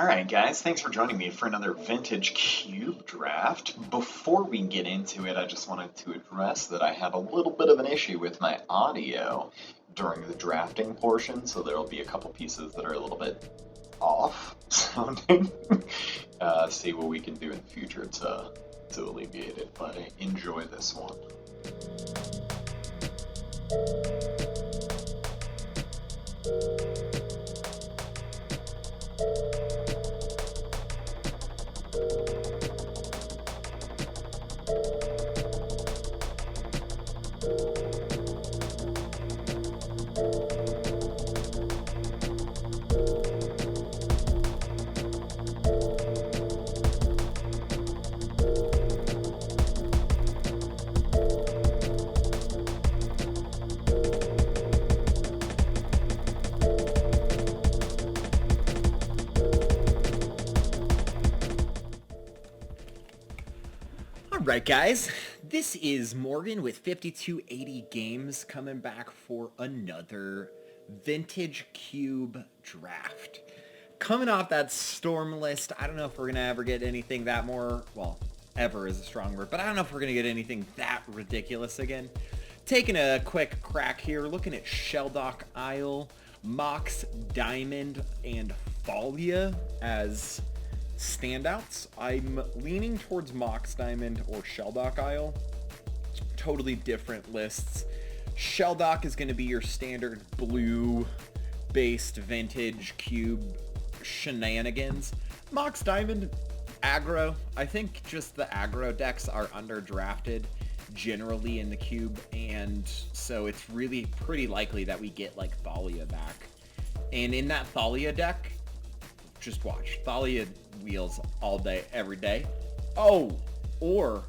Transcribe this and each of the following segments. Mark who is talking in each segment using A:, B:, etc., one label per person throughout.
A: Alright guys, thanks for joining me for another vintage cube draft. Before we get into it, I just wanted to address that I had a little bit of an issue with my audio during the drafting portion, so there'll be a couple pieces that are a little bit off sounding. See what we can do in the future to alleviate it, but enjoy this one.
B: Alright guys, this is Morgan with 5280 Games coming back for another Vintage Cube draft. Coming off that Storm list, I don't know if we're going to ever get anything that more, well, ever is a strong word, but I don't know if we're going to get anything that ridiculous again. Taking a quick crack here, looking at Shelldock Isle, Mox Diamond, and Thalia as standouts. I'm leaning towards Mox Diamond or Shelldock Isle. Totally different lists. Shelldock is going to be your standard blue-based vintage cube shenanigans. Mox Diamond, aggro. I think just the aggro decks are underdrafted generally in the cube, and so it's really pretty likely that we get like Thalia back. And in that Thalia deck, just watch. Thalia wheels all day, every day. Oh, or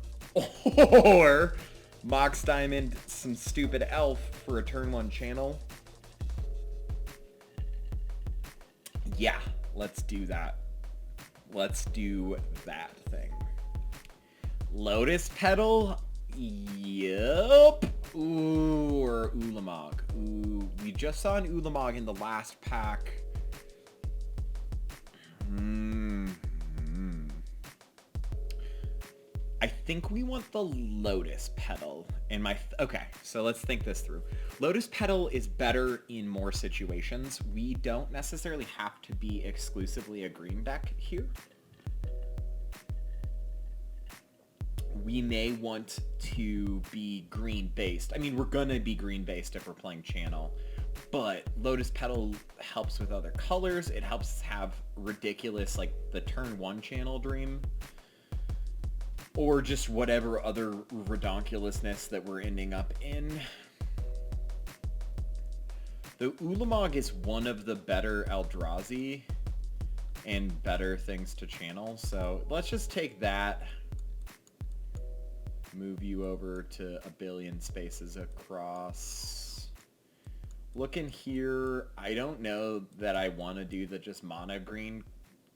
B: Mox Diamond, some stupid elf for a turn 1 channel. Yeah, let's do that. Let's do that thing. Lotus Petal? Yup. Ooh, or Ulamog. Ooh, we just saw an Ulamog in the last pack. I think we want the Lotus Petal in my... Okay, so let's think this through. Lotus Petal is better in more situations. We don't necessarily have to be exclusively a green deck here. We may want to be green-based. I mean, we're gonna be green-based if we're playing Channel. But Lotus Petal helps with other colors. It helps us have ridiculous, like, the turn 1 channel dream. Or just whatever other redonkulousness that we're ending up in. The Ulamog is one of the better Eldrazi and better things to channel. So let's just take that. Move you over to a billion spaces across. Looking here, I don't know that I want to do the just mono green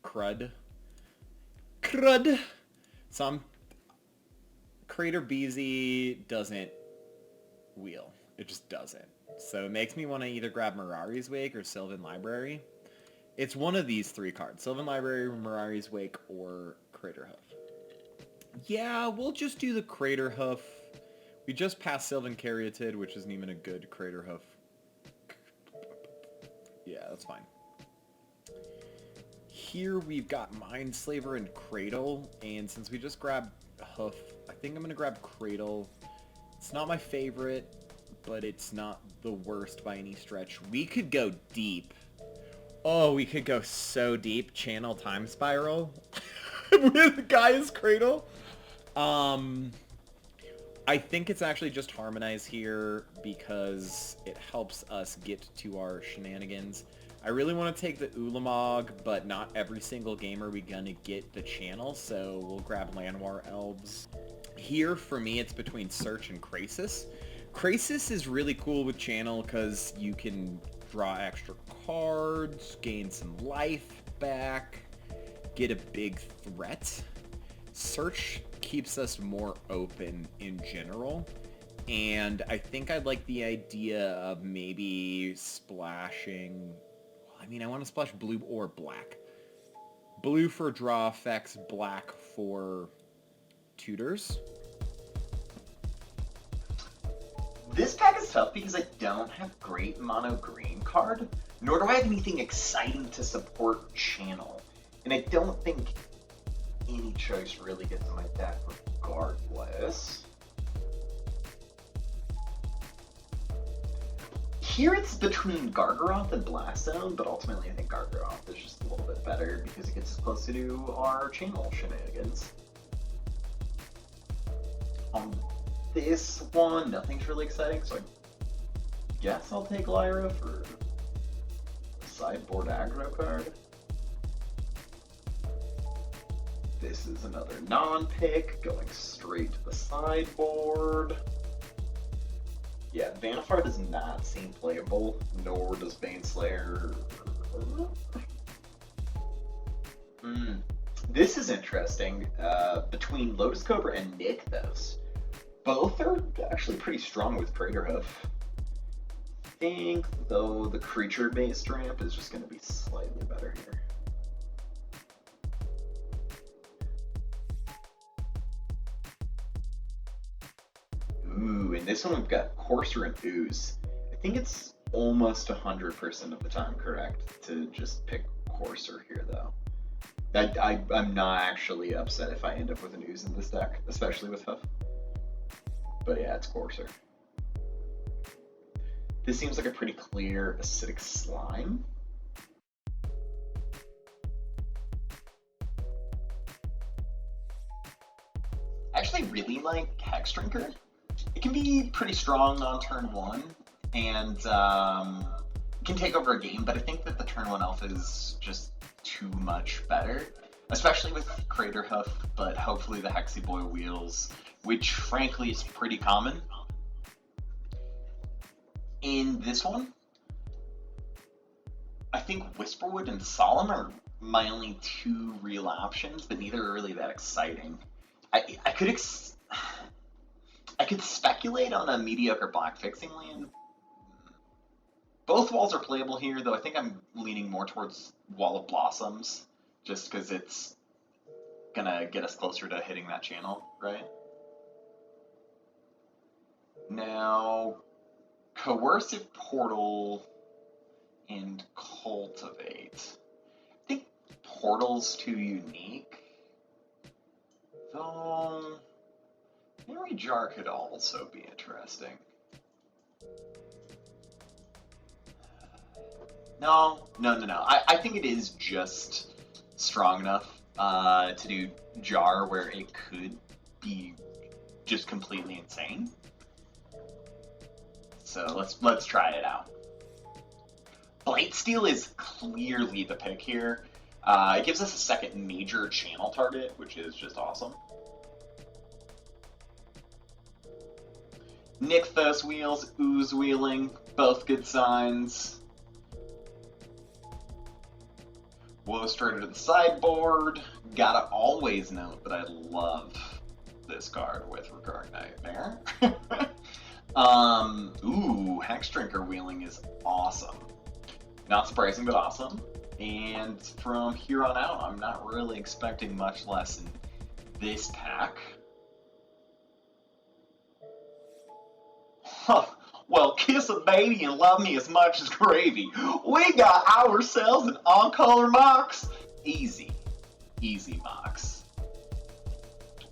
B: crud. So Crater BZ doesn't wheel. It just doesn't. So it makes me want to either grab Mirari's Wake or Sylvan Library. It's one of these 3 cards. Sylvan Library, Mirari's Wake, or Crater Hoof. Yeah, we'll just do the Crater Hoof. We just passed Sylvan Caryatid, which isn't even a good Crater Hoof. Yeah, that's fine. Here we've got Mindslaver and Cradle, and since we just grabbed Hoof, I think I'm going to grab Cradle. It's not my favorite, but it's not the worst by any stretch. We could go deep. Oh, we could go so deep. Channel Time Spiral with Gaia's Cradle. I think it's actually just Harmonize here because it helps us get to our shenanigans. I really want to take the Ulamog, but not every single game are we going to get the channel, so we'll grab Llanowar Elves. Here, for me, it's between Search and Krasis. Krasis is really cool with channel because you can draw extra cards, gain some life back, get a big threat. Search keeps us more open in general, and I think I'd like the idea of maybe splashing... I mean, I want to splash blue or black. Blue for draw effects, black for tutors.
A: This pack is tough because I don't have great mono green card, nor do I have anything exciting to support channel. And I don't think any choice really gets in my deck regardless. Here it's between Gargaroth and Blast Zone, but ultimately I think Gargaroth is just a little bit better because it gets us closer to our channel shenanigans. On this one, nothing's really exciting, so I guess I'll take Lyra for a sideboard aggro card. This is another non-pick, going straight to the sideboard. Yeah, Vannifar does not seem playable, nor does Baneslayer. This is interesting. Between Lotus Cobra and Nykthos, both are actually pretty strong with Craterhoof. I think, though, the creature-based ramp is just going to be slightly better here. Ooh, in this one we've got Courser and Ooze. I think it's almost 100% of the time correct to just pick Courser here, though. I'm not actually upset if I end up with an Ooze in this deck, especially with Hoof. But yeah, it's Courser. This seems like a pretty clear acidic slime. I actually really like Hex Drinker. It can be pretty strong on turn one, and can take over a game, but I think that the turn one elf is just too much better, especially with Craterhoof, but hopefully the Hexy Boy wheels, which frankly is pretty common. In this one, I think Whisperwood and Solemn are my only two real options, but neither are really that exciting. I could speculate on a mediocre black fixing land. Both walls are playable here, though I think I'm leaning more towards Wall of Blossoms, just because it's gonna get us closer to hitting that channel, right? Now, Coercive Portal and Cultivate. I think Portal's too unique, though Memory Jar could also be interesting. No. I think it is just strong enough to do Jar where it could be just completely insane. So let's try it out. Blightsteel is clearly the pick here. It gives us a second major channel target, which is just awesome. Nykthos wheels, Ooze wheeling, both good signs. Woe started to the sideboard. Gotta always note that I love this card with Regard Nightmare. Hex Drinker wheeling is awesome. Not surprising, but awesome. And from here on out, I'm not really expecting much less in this pack. Huh. Well, kiss a baby and love me as much as gravy. We got ourselves an on-color Mox. Easy Mox.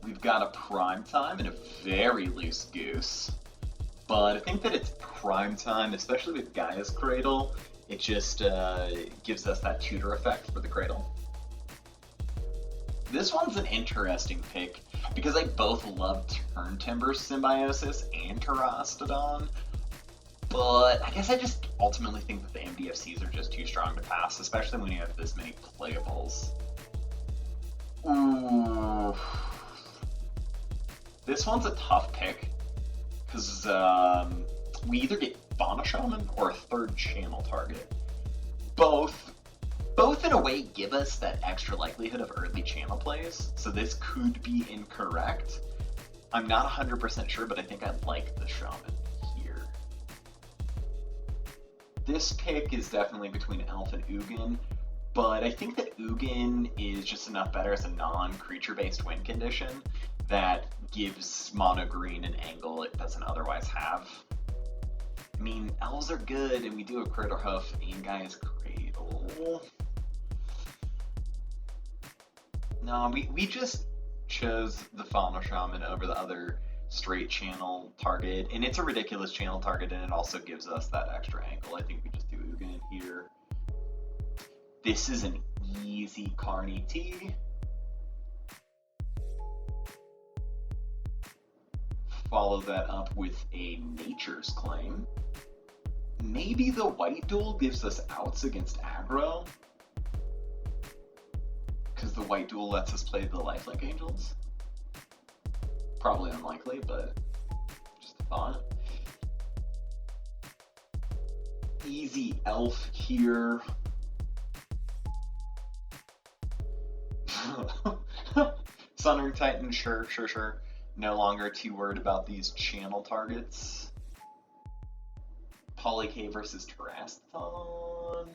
A: We've got a Prime Time and a very loose Goose. But I think that it's Prime Time, especially with Gaia's Cradle. It just gives us that tutor effect for the Cradle. This one's an interesting pick because I both love Turn Timber Symbiosis and Terastodon, but I guess I just ultimately think that the MDFCs are just too strong to pass, especially when you have this many playables. Ooh. This one's a tough pick because we either get Fauna Shaman or a third channel target. Both in a way give us that extra likelihood of early channel plays, so this could be incorrect. I'm not 100% sure, but I think I like the Shaman here. This pick is definitely between Elf and Ugin. but I think that Ugin is just enough better as a non-creature based win condition that gives mono green an angle it doesn't otherwise have. I mean, elves are good, and we do a Crater Hoof and Guy's Cradle. No, we just chose the Fauna Shaman over the other straight channel target, and it's a ridiculous channel target, and it also gives us that extra angle. I think we just do Ugin here. This is an easy Carney T. Follow that up with a Nature's Claim. Maybe the white duel gives us outs against aggro, because the white duel lets us play the lifelink angels. Probably unlikely, but just a thought. Easy elf here. Sunring Titan, sure. No longer too worried about these channel targets. Poly-K versus Teraston.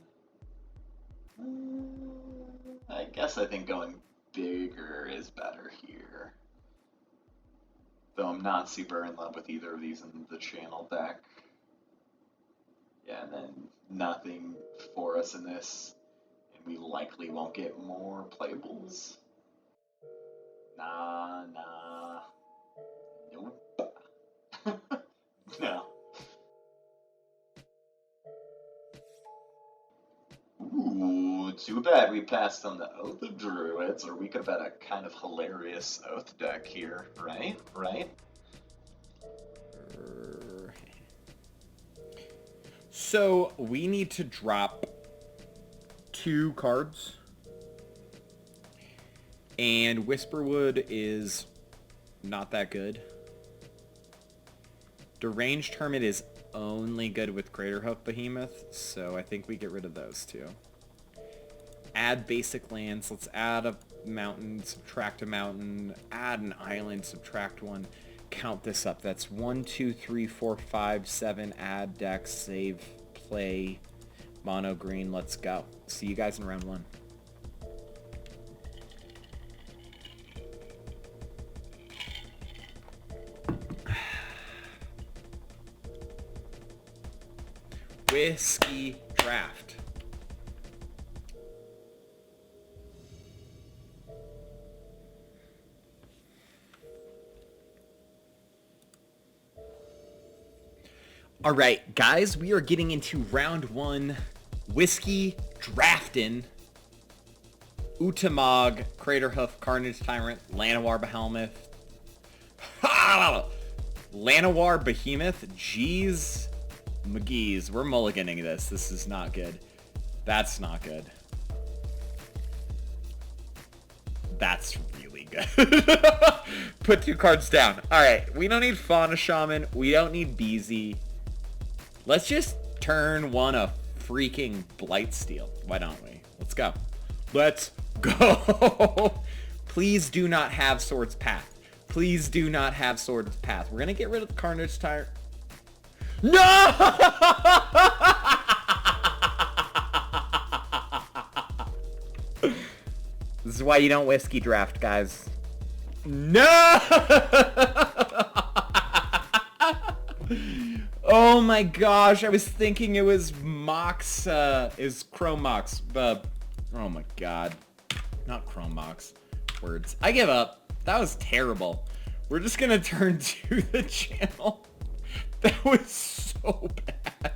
A: I guess I think going bigger is better here. Though I'm not super in love with either of these in the channel deck. Yeah, and then nothing for us in this. And we likely won't get more playables. Nah. Nope. No. Ooh, too bad we passed on the Oath of Druids, or we could have had a kind of hilarious Oath deck here, right?
B: So we need to drop 2 cards. And Whisperwood is not that good. Deranged Hermit is only good with Craterhoof Behemoth, so I think we get rid of those 2. Add basic lands. Let's add a mountain, subtract a mountain, add an island, subtract 1. Count this up. That's 1, 2, 3, 4, 5, 7. Add deck, save, play, mono green. Let's go. See you guys in round 1. Whiskey draft. All right, guys, we are getting into round 1. Whiskey drafting. Utamog, Craterhoof, Carnage Tyrant, Llanowar Behemoth. Llanowar Behemoth? Jeez. McGee's. We're mulliganing this. This is not good. That's not good. That's really good. Put 2 cards down. Alright, we don't need Fauna Shaman. We don't need Beezy. Let's just turn 1 a freaking Blightsteel. Why don't we? Let's go. Let's go. Please do not have Sword's Path. Please do not have Sword's Path. We're going to get rid of the Carnage Tyrant. No! This is why you don't whiskey draft, guys. No! Oh my gosh, I was thinking it was Mox, is Chrome Mox, but oh my god. Not Chrome Mox. Words. I give up. That was terrible. We're just gonna turn to the channel. That was so bad.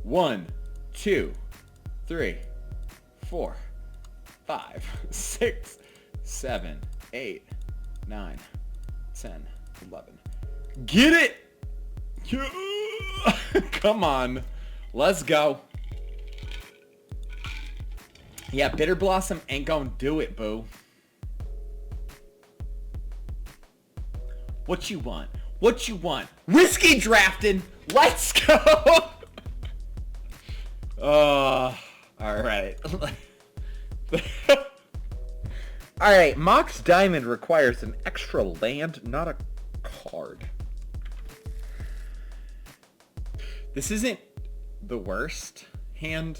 B: 1, 2, 3, 4, 5, 6, 7, 8, 9, 10, 11. Get it! Come on. Let's go. Yeah, Bitter Blossom ain't gonna do it, boo. What you want? What you want? Whiskey drafting! Let's go! Alright. Alright, Mox Diamond requires an extra land, not a card. This isn't the worst hand.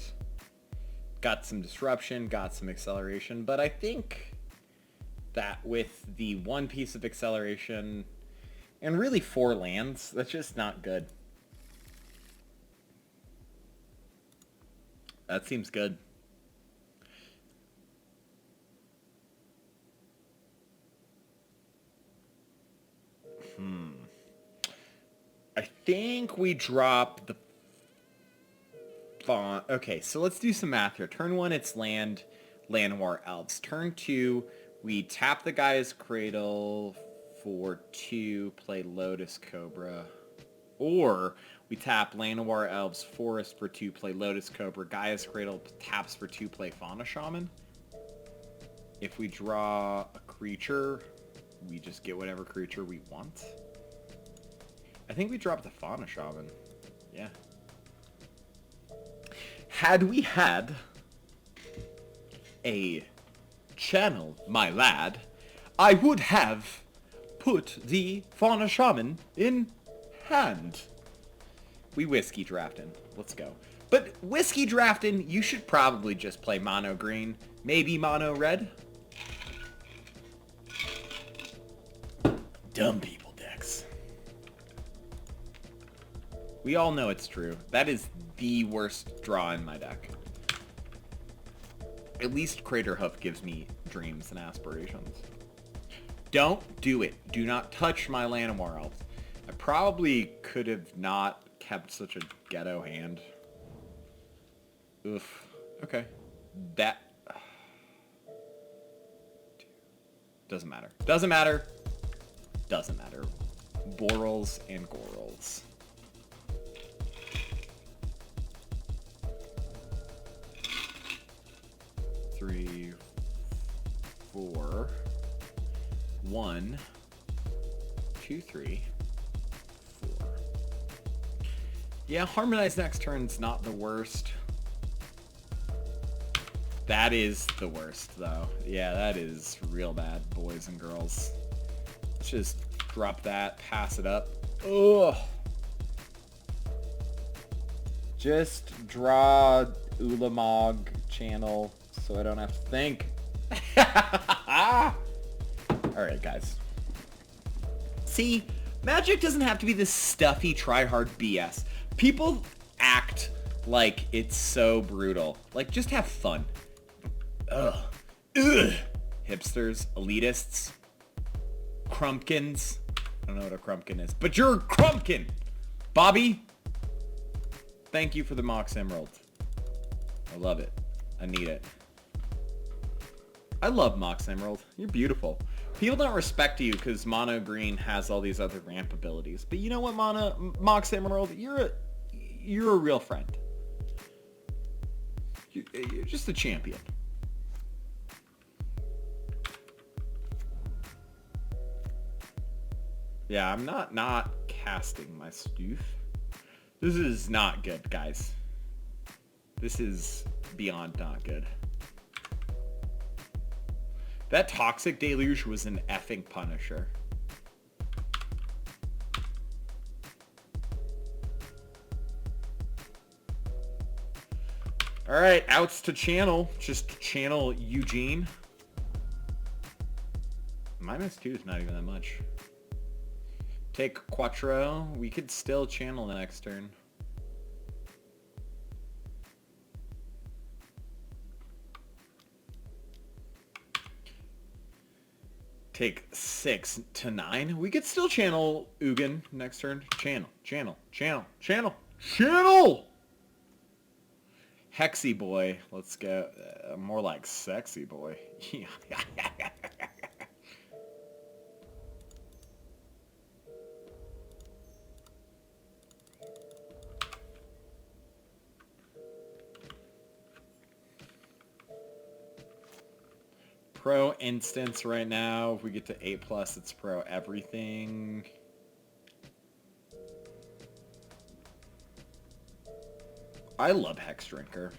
B: Got some disruption, got some acceleration, but I think that with the one piece of acceleration and really 4 lands, that's just not good. That seems good. I think we drop the font. Okay, so let's do some math here. Turn 1, it's Llanowar Elves. Turn 2, we tap the Gaia's Cradle for 2, play Lotus Cobra. Or we tap Llanowar Elves Forest for 2, play Lotus Cobra. Gaia's Cradle taps for 2, play Fauna Shaman. If we draw a creature, we just get whatever creature we want. I think we drop the Fauna Shaman. Yeah. Had we had a channel, my lad, I would have put the Fauna Shaman in hand. We whiskey drafting. Let's go. But whiskey drafting, you should probably just play mono green, maybe mono red. Dumb people decks. We all know it's true. That is the worst draw in my deck. At least Crater Hoof gives me dreams and aspirations. Don't do it. Do not touch my Llanowar Elves. I probably could have not kept such a ghetto hand. Oof. Okay. That... Doesn't matter. Doesn't matter. Doesn't matter. Borals and Gorals. Three, 4, 1, 2, 3, 4. Yeah, Harmonize next turn's not the worst. That is the worst, though. Yeah, that is real bad, boys and girls. Let's just drop that, pass it up. Ugh. Just draw Ulamog channel so I don't have to think. Alright, guys. See, Magic doesn't have to be this stuffy, try-hard BS. People act like it's so brutal. Like, just have fun. Ugh. Ugh. Hipsters, elitists, crumpkins. I don't know what a crumpkin is, but you're a crumpkin! Bobby, thank you for the Mox Emerald. I love it. I need it. I love Mox Emerald. You're beautiful. People don't respect you because Mono Green has all these other ramp abilities. But you know what, Mox Emerald? You're a real friend. You're just a champion. Yeah, I'm not casting my Stoof. This is not good, guys. This is beyond not good. That Toxic Deluge was an effing Punisher. Alright, outs to channel. Just channel Eugene. -2 is not even that much. Take Quattro. We could still channel the next turn. Take 6 to 9. We could still channel Ugin next turn. Channel. Hexy boy. Let's go. More like sexy boy. Pro instance right now. If we get to 8+, it's pro everything. I love Hex Drinker.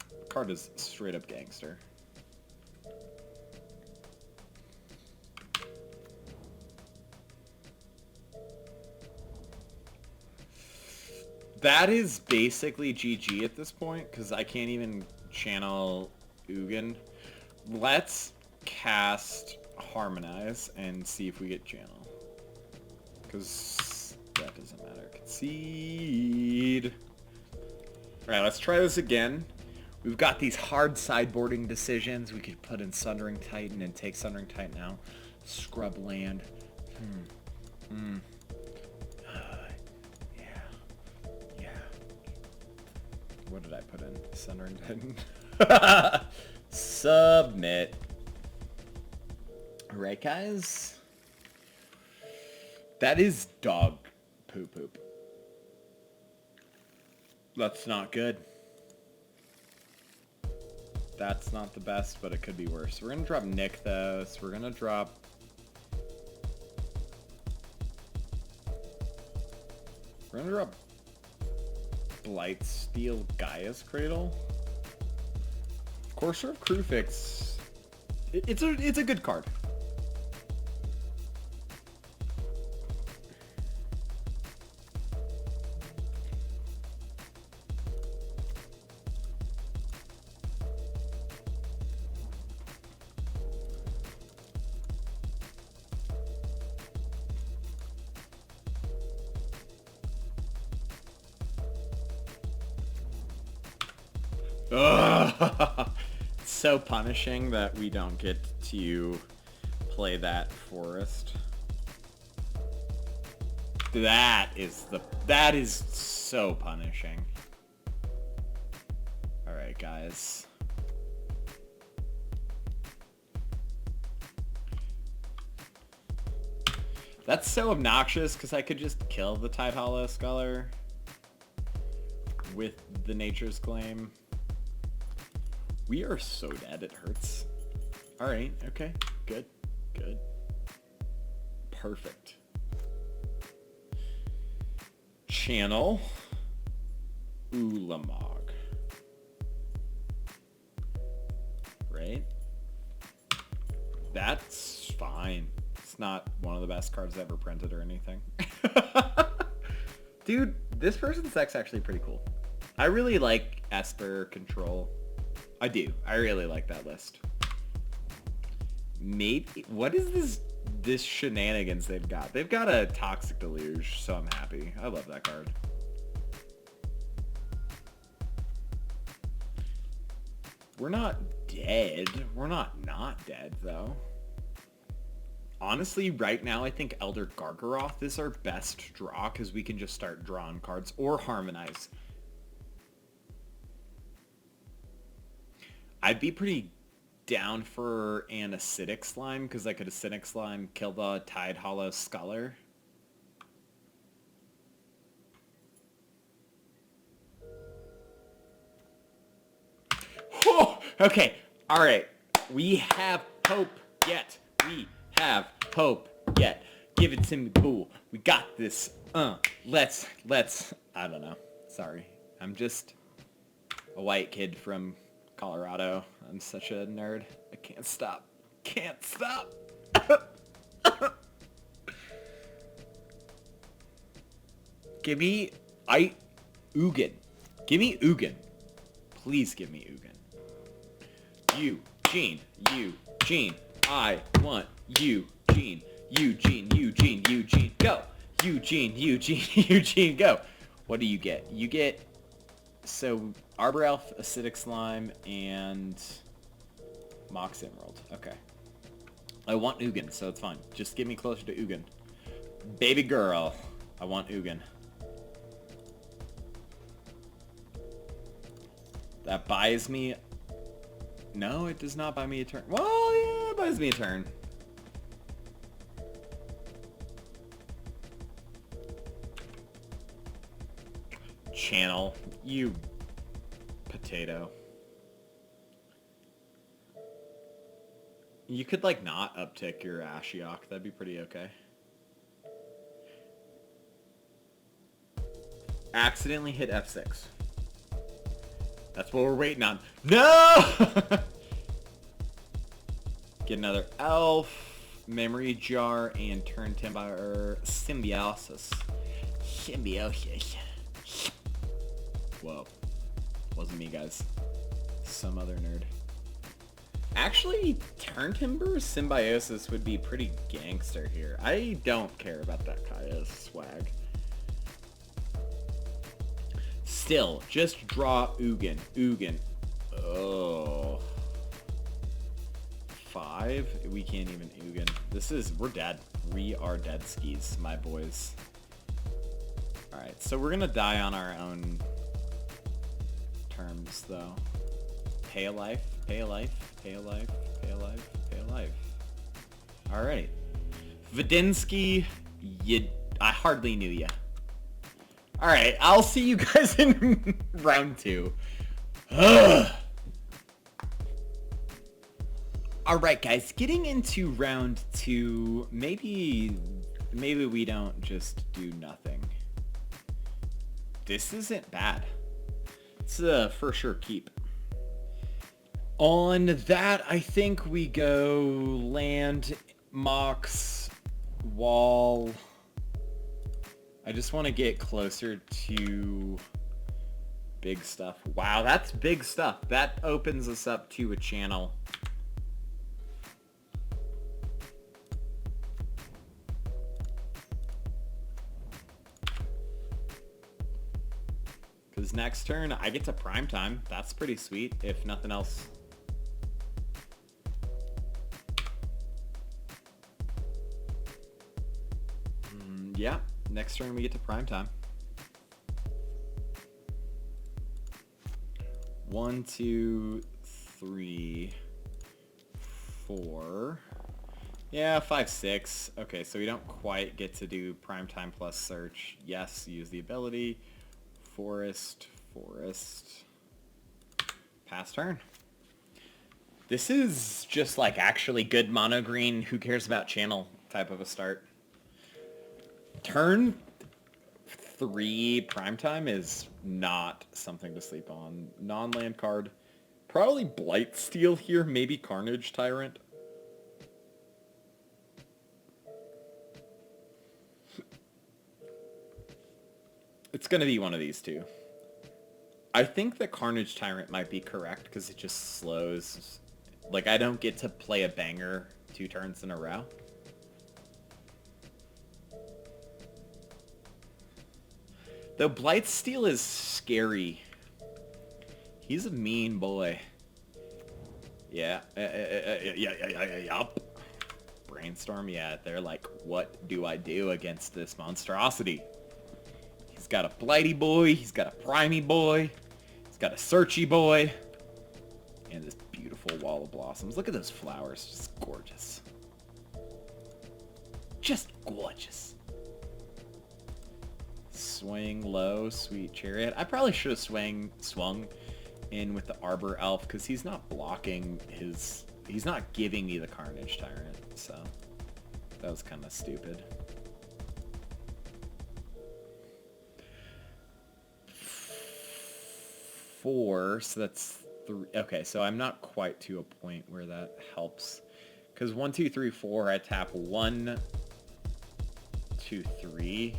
B: The card is straight up gangster. That is basically GG at this point, because I can't even channel Ugin. Let's cast Harmonize and see if we get channel. Because that doesn't matter. Concede. Alright, let's try this again. We've got these hard sideboarding decisions. We could put in Sundering Titan and take Sundering Titan out. Scrub land. Yeah. What did I put in? Sundering Titan. Submit. Alright, guys. That is dog poop. That's not good. That's not the best, but it could be worse. We're gonna drop Nykthos. We're gonna drop... Blightsteel Gaia's Cradle. Courser of Crufix. It's a good card. Ugh. It's so punishing that we don't get to play that forest. That is so punishing. Alright, guys. That's so obnoxious because I could just kill the Tide Hollow Scholar with the Nature's Claim. We are so dead, it hurts. Alright, okay. Good. Perfect. Channel Ulamog. Right? That's fine. It's not one of the best cards ever printed or anything. Dude, this person's deck's actually pretty cool. I really like Esper Control. I do. I really like that list. Maybe... What is this shenanigans they've got? They've got a Toxic Deluge, so I'm happy. I love that card. We're not dead. We're not dead, though. Honestly, right now, I think Elder Gargaroth is our best draw, because we can just start drawing cards, or Harmonize. I'd be pretty down for an Acidic Slime, because I could Acidic Slime kill the Tide Hollow Scholar. Whew! Okay, alright. We have hope yet. We have hope yet. Give it to me, boo. We got this. Let's, I don't know. Sorry. I'm just a white kid from Colorado. I'm such a nerd. I can't stop. Can't stop. Give me Ugin. Give me Ugin. Please give me Ugin. Eugene. I want Eugene. Eugene. Go. Eugene. Go. What do you get? You get... So, Arbor Elf, Acidic Slime, and Mox Emerald. Okay. I want Ugin, so it's fine. Just get me closer to Ugin. Baby girl. I want Ugin. That buys me... No, it does not buy me a turn. Well, yeah, it buys me a turn. Channel. You potato. You could, like, not uptick your Ashiok. That'd be pretty okay. Accidentally hit F6. That's what we're waiting on. No! Get another Elf, Memory Jar, and Turn Timber Symbiosis. Whoa. Wasn't me, guys. Some other nerd. Actually, Turntimber Symbiosis would be pretty gangster here. I don't care about that Kaya's swag. Still, just draw Ugin. Ugin. Oh. 5? We can't even Ugin. We're dead. We are dead skis, my boys. Alright, so we're gonna die on our own terms, though. Pay a life, pay a life, pay a life, pay a life, pay a life. Alright. Vidinsky, I hardly knew ya. Alright, I'll see you guys in round 2. Ugh. Alright guys, getting into round 2, maybe we don't just do nothing. This isn't bad. It's a for sure keep. On that, I think we go land, Mox, wall. I just want to get closer to big stuff. Wow, that's big stuff. That opens us up to a channel. Because next turn, I get to prime time. That's pretty sweet, if nothing else. Yeah, next turn we get to prime time. 1, 2, 3, 4. Yeah, 5, 6. Okay, so we don't quite get to do prime time plus search. Yes, use the ability. Forest. Pass turn. This is just like actually good mono green, who cares about channel type of a start. Turn 3 primetime is not something to sleep on. Non-land card. Probably Blightsteel here, maybe Carnage Tyrant. It's going to be one of these two. I think the Carnage Tyrant might be correct because it just slows. Like, I don't get to play a banger 2 turns in a row. Though Blightsteel is scary. He's a mean boy. Yeah. Yup. Brainstorm, yeah. They're like, what do I do against this monstrosity? He's got a Blighty boy. He's got a Primey boy. He's got a Searchy boy. And this beautiful wall of blossoms. Look at those flowers. Just gorgeous. Just gorgeous. Swing low, sweet chariot. I probably should have swung in with the Arbor Elf because he's not blocking his... He's not giving me the Carnage Tyrant, so that was kind of stupid. 4, so that's 3. Okay, so I'm not quite to a point where that helps. Because 1, 2, 3, 4, I tap 1, 2, 3.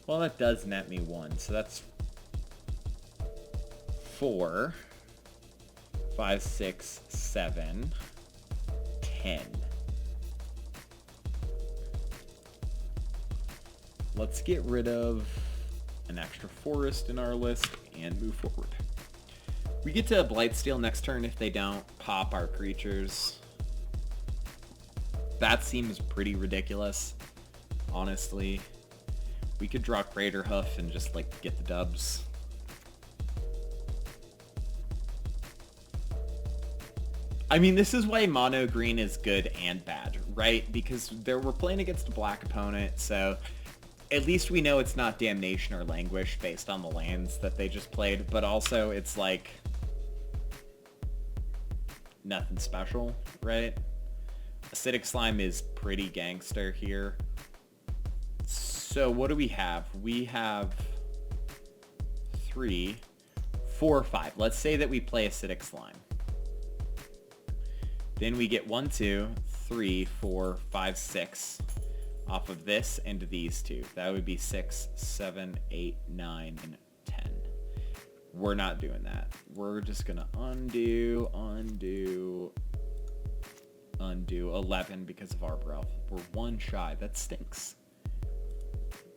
B: Well, that does net me 1, so that's 4, 5, 6, 7, 10. Let's get rid of an extra forest in our list and move forward. We get to Blightsteel next turn if they don't pop our creatures. That seems pretty ridiculous, honestly. We could draw Crater Hoof and just, like, get the dubs. I mean, this is why mono green is good and bad, right? Because we're playing against a black opponent, so at least we know it's not Damnation or Languish based on the lands that they just played, but also it's, like, nothing special, right? Acidic Slime is pretty gangster here. So what do we have? We have 3, 4, 5. Let's say that we play Acidic Slime. Then we get 1, 2, 3, 4, 5, 6 off of this and these two. That would be 6, 7, 8, 9, and 10. We're not doing that. We're just gonna undo 11 because of Arbor Elf. We're one shy. That stinks.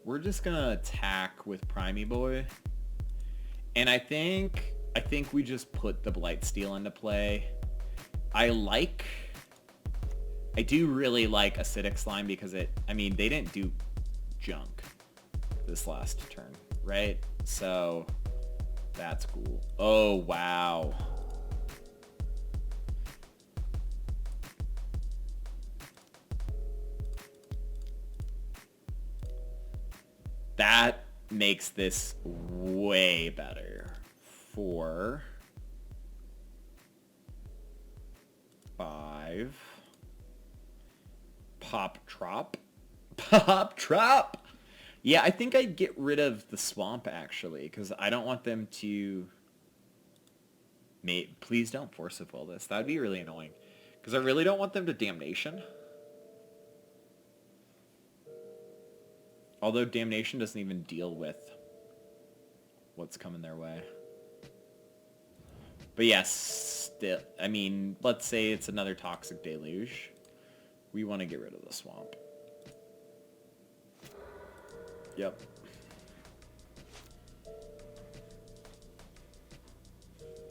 B: We're just gonna attack with Primey Boy. And I think we just put the Blightsteel into play. I do really like Acidic Slime because they didn't do junk this last turn, right? So that's cool. Oh, wow. That makes this way better. 4, 5, Pop Trop. Pop Trop! Yeah, I think I'd get rid of the Swamp, actually, because I don't want them to... Please don't Force of Will this. That would be really annoying. Because I really don't want them to Damnation. Although Damnation doesn't even deal with what's coming their way. But yes, still, let's say it's another Toxic Deluge. We want to get rid of the Swamp. Yep.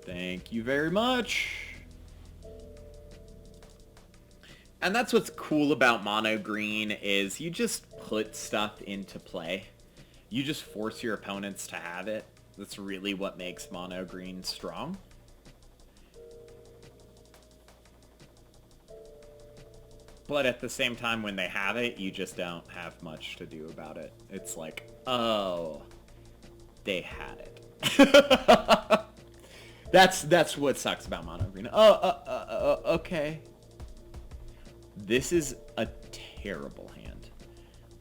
B: Thank you very much. And that's what's cool about Mono Green is you just put stuff into play. You just force your opponents to have it. That's really what makes Mono Green strong. But at the same time, when they have it, you just don't have much to do about it. It's like, oh, they had it. That's what sucks about Mono Green. Okay. This is a terrible hand.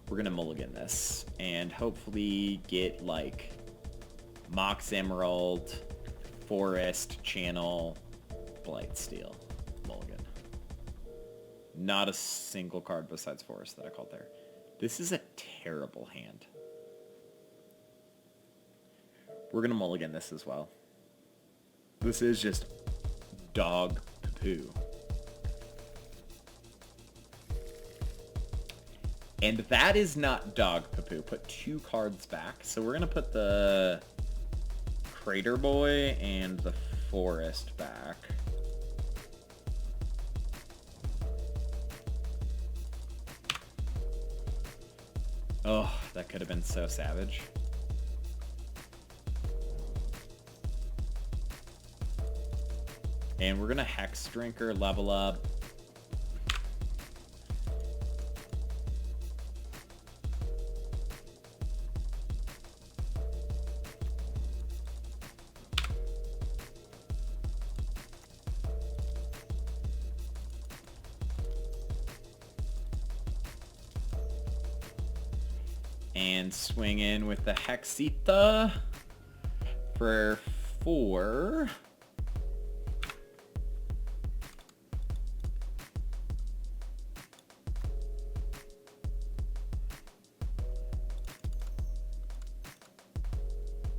B: We're gonna mulligan this and hopefully get like Mox Emerald, Forest, Channel, Blightsteel, mulligan. Not a single card besides Forest that I called there. This is a terrible hand. We're gonna mulligan this as well. This is just dog poo. And that is not dog poo. Put 2 cards back. So we're going to put the Crater Boy and the Forest back. Oh, that could have been so savage. And we're going to Hex Drinker, level up. And swing in with the Hexita for 4.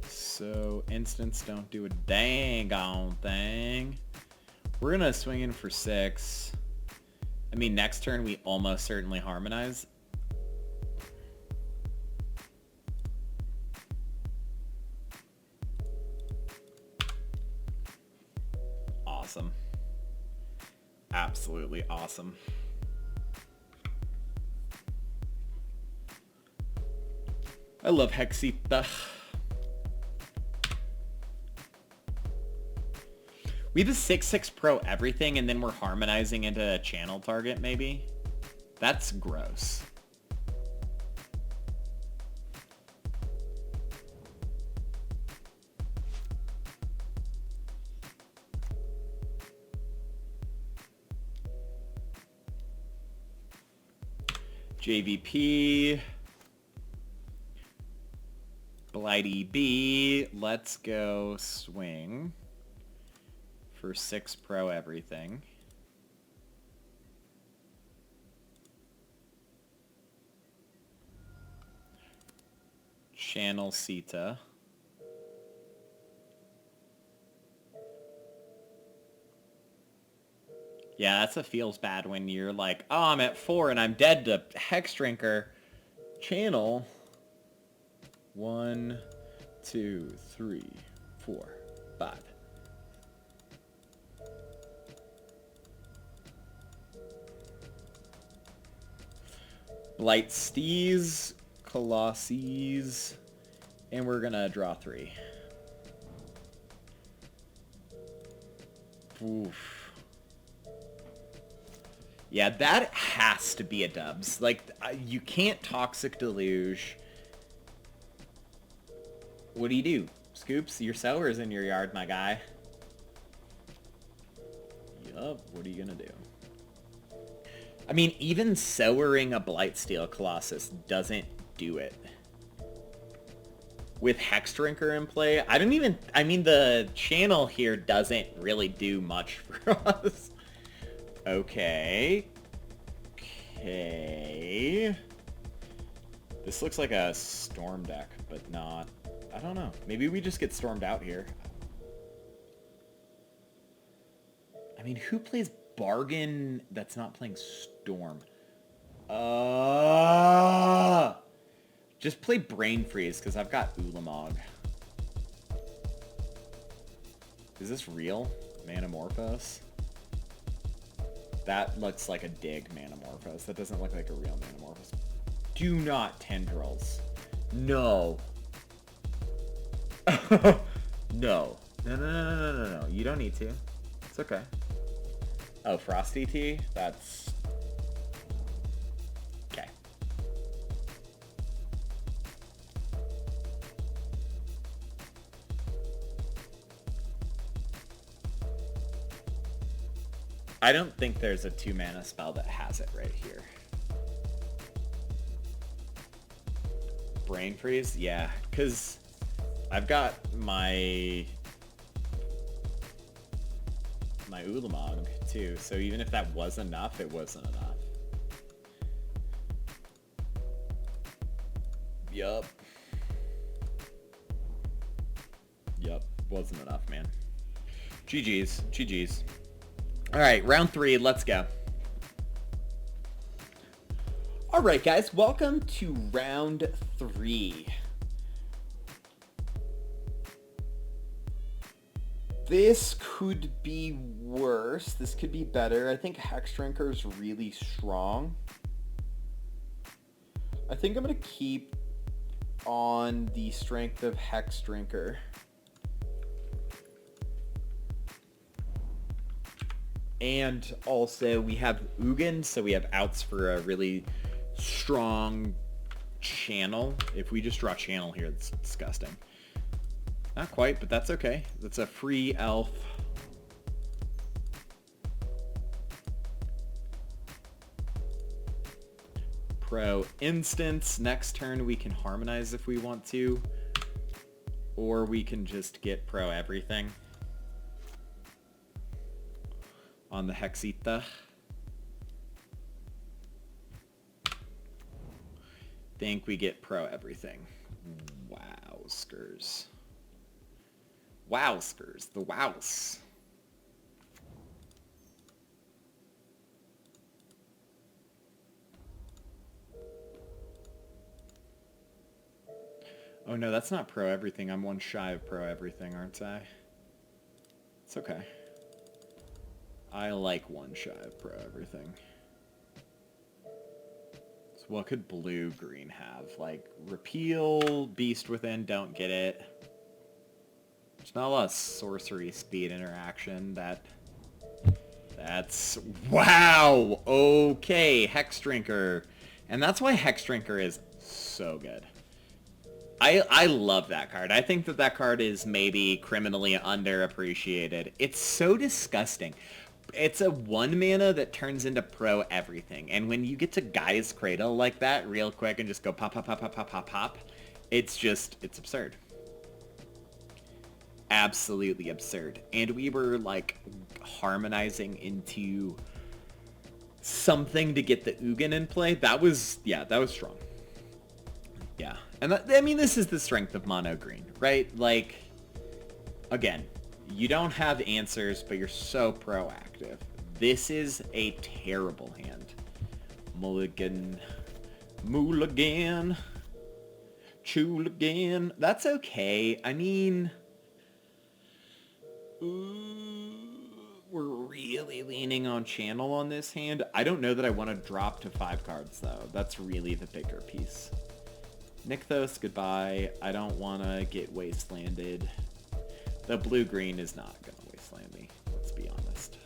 B: So instants don't do a dang on thing. We're gonna swing in for 6. Next turn we almost certainly harmonize. Awesome. Absolutely awesome. I love Hexita. We have a 6/6 Pro everything, and then we're harmonizing into a channel target, maybe? That's gross. JVP. Blighty B. Let's go swing for 6 Pro everything. Channel Sita. Yeah, that's what feels bad when you're like, oh, I'm at 4 and I'm dead to Hex Drinker. Channel. 1, 2, 3, 4, 5. Blight Stees, Colosses, and we're gonna draw 3. Oof. Yeah, that has to be a dubs. Like, you can't Toxic Deluge. What do you do? Scoops, your sower's in your yard, my guy. Yup, what are you gonna do? I mean, even sowering a Blightsteel Colossus doesn't do it. With Hex Drinker in play, I mean, the channel here doesn't really do much for us. Okay. Okay. This looks like a Storm deck, but not. I don't know. Maybe we just get stormed out here. I mean, who plays Bargain that's not playing Storm? Just play Brain Freeze, because I've got Ulamog. Is this real? Manamorphose? That looks like a dig Manamorphose. That doesn't look like a real Manamorphose. Do not Tendrils. No. No. No, no, no, no, no, no, no. You don't need to. It's okay. Oh, Frosty Tea? That's... okay. I don't think there's a 2-mana spell that has it right here. Brain Freeze? Yeah, because I've got my Ulamog too, so even if that was enough, it wasn't enough. Yup. Yup, wasn't enough, man. GG's. GG's. Alright, round 3, let's go. Alright guys, welcome to round 3. This could be worse. This could be better. I think Hex Drinker is really strong. I think I'm going to keep on the strength of Hex Drinker. And also we have Ugin, so we have outs for a really strong channel. If we just draw channel here, it's disgusting. Not quite, but that's okay. That's a free elf. Pro instance. Next turn we can harmonize if we want to. Or we can just get pro everything. On the Hexita. Think we get pro everything. Wowskers. Wowskers. The wows. Oh no, that's not pro everything. I'm one shy of pro everything, aren't I? It's okay. I like one shy of pro everything. So what could blue-green have? Like, repeal, beast within, don't get it. There's not a lot of sorcery speed interaction. That's... wow! Okay, Hex Drinker. And that's why Hex Drinker is so good. I love that card. I think that card is maybe criminally underappreciated. It's so disgusting. It's a 1 mana that turns into pro everything. And when you get to Gaia's Cradle like that real quick and just go pop, pop, pop, pop, pop, pop, pop, it's absurd. Absolutely absurd. And we were like harmonizing into something to get the Ugin in play. That was strong. Yeah. And I mean, this is the strength of mono green, right? Like, again, you don't have answers, but you're so proactive. This is a terrible hand. Mulligan. Mulligan. Chooligan. That's okay. I mean... we're really leaning on channel on this hand. I don't know that I want to drop to 5 cards, though. That's really the bigger piece. Nykthos, goodbye. I don't want to get wastelanded. The blue-green is not going to wasteland me. Let's be honest.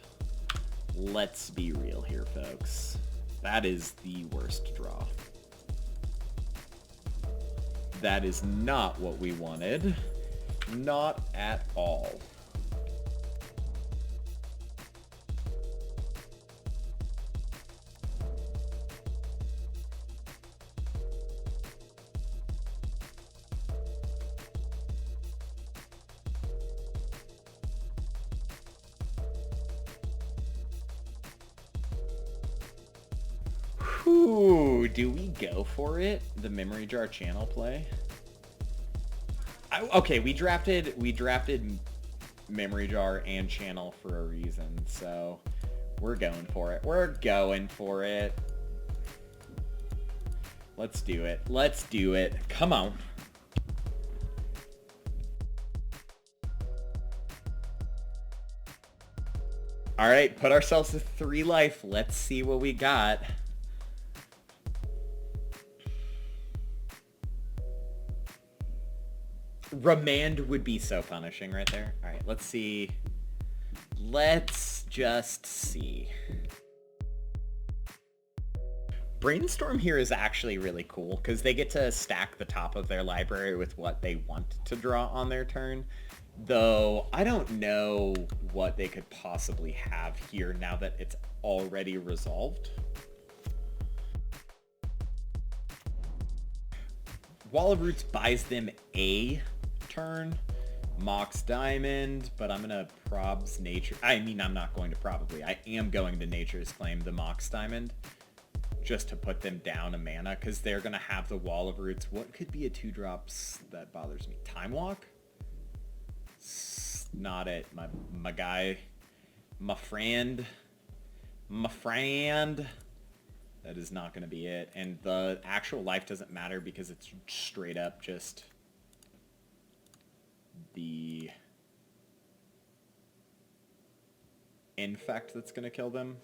B: Let's be real here, folks. That is the worst draw. That is not what we wanted. Not at all. Ooh, do we go for it? The memory jar channel play? Okay, we drafted memory jar and channel for a reason, so we're going for it. We're going for it. Let's do it. Let's do it. Come on. All right, put ourselves to 3 life. Let's see what we got. Remand would be so punishing right there. All right, let's see. Let's just see. Brainstorm here is actually really cool because they get to stack the top of their library with what they want to draw on their turn. Though I don't know what they could possibly have here now that it's already resolved. Wall of Roots buys them a turn. Mox Diamond, but I'm gonna probs Nature. I mean, I'm not going to probably. I am going to Nature's Claim the Mox Diamond just to put them down a mana because they're gonna have the Wall of Roots. What could be a 2-drops that bothers me? Time Walk? Not it, my guy, my friend. That is not going to be it. And the actual life doesn't matter because it's straight up just the infect that's going to kill them.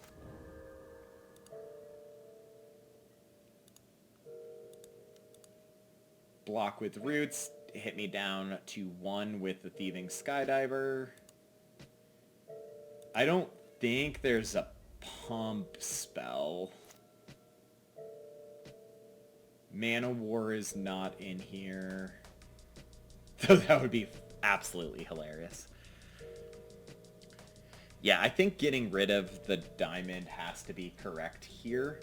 B: Block with roots. Hit me down to 1 with the Thieving Skydiver. I don't think there's a pump spell. Mana War is not in here. So that would be absolutely hilarious. Yeah, I think getting rid of the diamond has to be correct here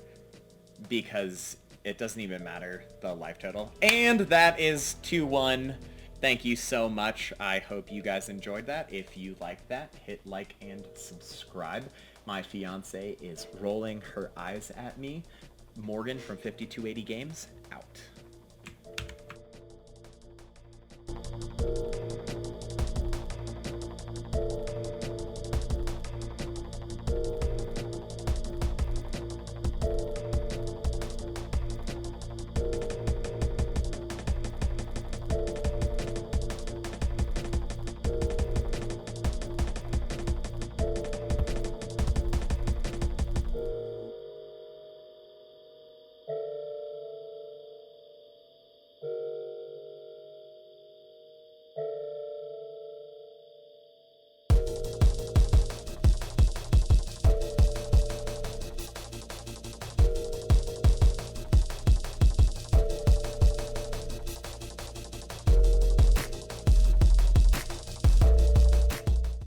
B: because it doesn't even matter the life total. And that is 2-1. Thank you so much. I hope you guys enjoyed that. If you liked that, hit like and subscribe. My fiance is rolling her eyes at me. Morgan from 5280 Games, out.